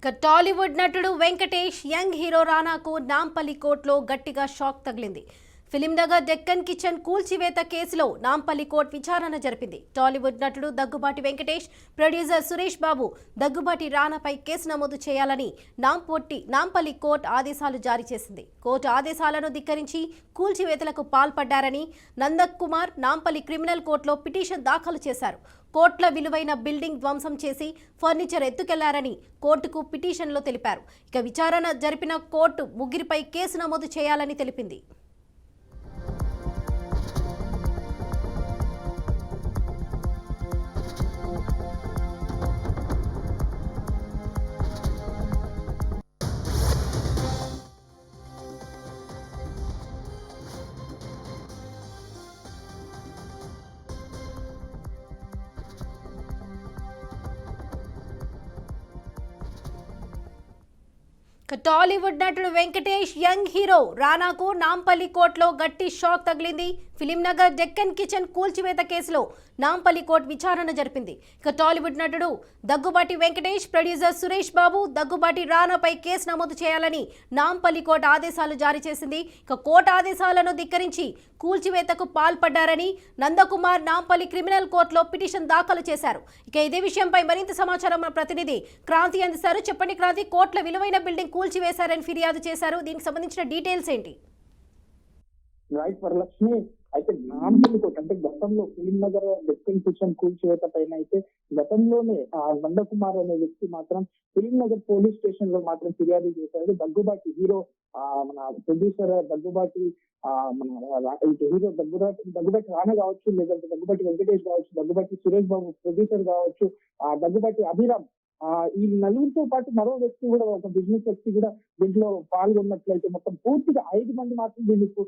ఇక టాలీవుడ్ నటుడు Venkatesh young hero రానాకు Nampally కోర్టులో గట్టిగా షాక్ తగిలింది. ఫిలింనగర్ డెక్కన్ కిచెన్ కూల్చివేత కేసులో నాంపల్లి కోర్టు విచారణ జరిపింది. టాలీవుడ్ నటుడు దగ్గుబాటి వెంకటేష్, ప్రొడ్యూసర్ సురేష్ బాబు దగ్గుబాటి రానాపై కేసు నమోదు చేయాలని నాంపల్లి కోర్టు ఆదేశాలు జారీ చేసింది. కోర్టు ఆదేశాలను ధిక్కరించి కూల్చివేతలకు పాల్పడ్డారని నందకుమార్ నాంపల్లి క్రిమినల్ కోర్టులో పిటిషన్ దాఖలు చేశారు. కోట్ల విలువైన బిల్డింగ్ ధ్వంసం చేసి ఫర్నిచర్ ఎత్తుకెళ్లారని కోర్టుకు పిటిషన్లో తెలిపారు. ఇక విచారణ జరిపిన కోర్టు ముగ్గురిపై కేసు నమోదు చేయాలని తెలిపింది. టాలీవుడ్ నటుడు వెంకటేష్ యంగ్ హీరో రానాకు నాంపల్లి కోర్టులో గట్టి షాక్ తగిలింది. ఫిలింనగర్ డెక్కన్ కిచెన్ కూల్చివేత కేసులో నాంపల్లి కోర్టు విచారణ జరిపింది. ఇక టాలీవుడ్ నటుడు దగ్గుబాటి వెంకటేష్, ప్రొడ్యూసర్ సురేష్ బాబు దగ్గుబాటి రానాపై కేసు నమోదు చేయాలని నాంపల్లి కోర్టు ఆదేశాలు జారీ చేసింది. ఇక కోర్టు ఆదేశాలను ధిక్కరించి కూల్చివేతకు పాల్పడ్డారని నందకుమార్ నాంపల్లి క్రిమినల్ కోర్టులో పిటిషన్ దాఖలు చేశారు. ఇక ఇదే విషయంపై మరింత సమాచారం మన ప్రతినిధి క్రాంతి అందిస్తారు. చెప్పండి క్రాంతి, కోట్ల విలువైన బిల్డింగ్ కూల్చివేశారని ఫిర్యాదు చేశారు. దీనికి సంబంధించిన డీటెయిల్స్ ఏంటి? రైట్ వరలక్ష్మి, అయితే నాంపల్లి కోర్టు అంటే గతంలో ఫిలింనగర్ డెక్కన్ కిచెన్ కూల్చివేత పైన అయితే గతంలోనే నందకుమార్ అనే వ్యక్తి మాత్రం ఫిలింనగర్ పోలీస్ స్టేషన్ లో మాత్రం ఫిర్యాదు చేశారు. దగ్గుబాటి హీరో మన ప్రొడ్యూసర్ దగ్గుబాటి మన హీరో దగ్గుబాటి రానా కావచ్చు, లేదంటే దగ్గుబాటి వెంకటేష్ కావచ్చు, దగ్గుబాటి సురేష్ బాబు ప్రొడ్యూసర్ కావచ్చు, దగ్గుబాటి అభిరామ్, ఈ నలుగురితో పాటు మరో వ్యక్తి కూడా, ఒక బిజినెస్ వ్యక్తి కూడా దీంట్లో పాల్గొన్నట్లయితే మొత్తం పూర్తిగా 5 మంది మాత్రం దీనికి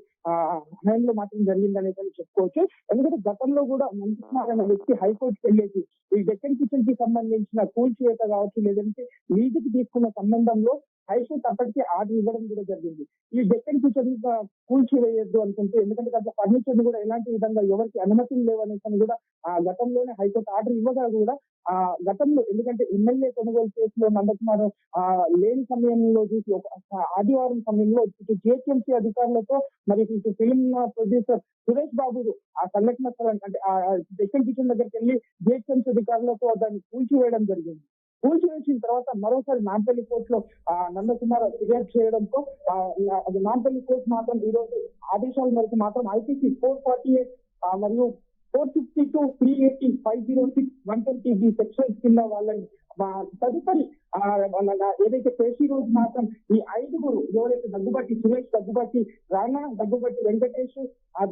హయాంలో మాత్రం జరిగింది అనేది చెప్పుకోవచ్చు. ఎందుకంటే గతంలో కూడా నందకుమార్ అనే వ్యక్తి హైకోర్టుకి వెళ్ళేసి ఈ డెక్కన్ కిచెన్ కి సంబంధించిన కూల్చివేత కావచ్చు, లేదంటే లీజుకి తీసుకున్న సంబంధంలో హైకోర్టు అప్పటికే ఆర్డర్ ఇవ్వడం కూడా జరిగింది. ఈ డెక్కన్ కిచెన్ కూల్చివేయద్దు అనుకుంటూ, ఎందుకంటే దాంట్లో ఫర్నిచర్ కూడా ఎలాంటి విధంగా ఎవరికి అనుమతులు లేవనేసి కూడా గతంలోనే హైకోర్టు ఆర్డర్ ఇవ్వగా కూడా గతంలో, ఎందుకంటే ఎమ్మెల్యే కొనుగోలు కేసులో నందకుమార్ లేని సమయంలో చూసి ఒక ఆదివారం సమయంలో జిహెచ్ఎంసీ అధికారులతో మరి ఇటు ఫిలిం ప్రొడ్యూసర్ సురేష్ బాబు ఆ సంఘటన స్థలం అంటే ఆ డెక్కన్ కిచెన్ దగ్గరికి వెళ్ళి జిహెచ్ఎంసీ అధికారులతో దాన్ని కూల్చివేయడం జరిగింది. కూల్చివేసిన తర్వాత మరోసారి నాంపల్లి కోర్టులో నందకుమార్ ఫిర్యాదు చేయడంతో నాంపల్లి కోర్టు మాత్రం ఈ రోజు ఆదేశాల మేరకు మాత్రం ఐపీసీ 448 మరియు 452, 380, 506, 120 సెక్షన్స్ కింద వాళ్ళని తదుపరి ఏదైతే పేషీ రోజు మాత్రం ఈ 5గురు ఎవరైతే దగ్గుబాటి సురేష్, దగ్గుబాటి రానా, దగ్గుబాటి వెంకటేష్,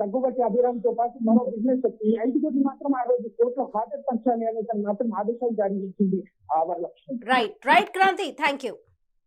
దగ్గుబాటి అభిరామ్ తో పాటు మరో బిజినెస్ వ్యక్తి, ఈ 5గురిని మాత్రం ఆ రోజు కోర్టులో హాజరుపరచాలి అనేది మాత్రం ఆదేశాలు జారీ చేసింది Varalakshmi. Right Kranti, thank you.